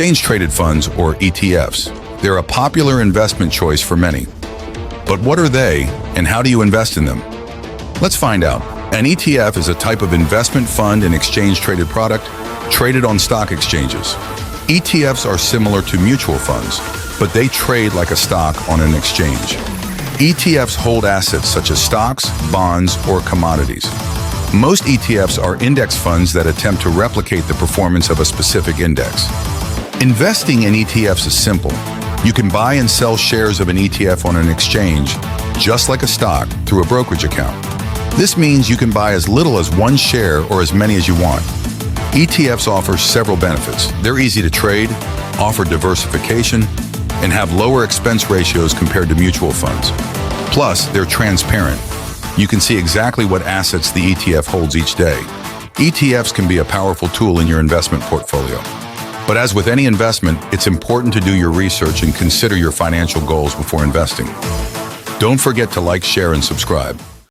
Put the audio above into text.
Exchange-traded funds, or ETFs. They're a popular investment choice for many. But what are they, and how do you invest in them? Let's find out. An ETF is a type of investment fund and exchange-traded product traded on stock exchanges. ETFs are similar to mutual funds, but they trade like a stock on an exchange. ETFs hold assets such as stocks, bonds, or commodities. Most ETFs are index funds that attempt to replicate the performance of a specific index. Investing in ETFs is simple. You can buy and sell shares of an ETF on an exchange, just like a stock, through a brokerage account. This means you can buy as little as one share or as many as you want. ETFs offer several benefits. They're easy to trade, offer diversification, and have lower expense ratios compared to mutual funds. Plus, they're transparent. You can see exactly what assets the ETF holds each day. ETFs can be a powerful tool in your investment portfolio. But as with any investment, it's important to do your research and consider your financial goals before investing. Don't forget to like, share, and subscribe.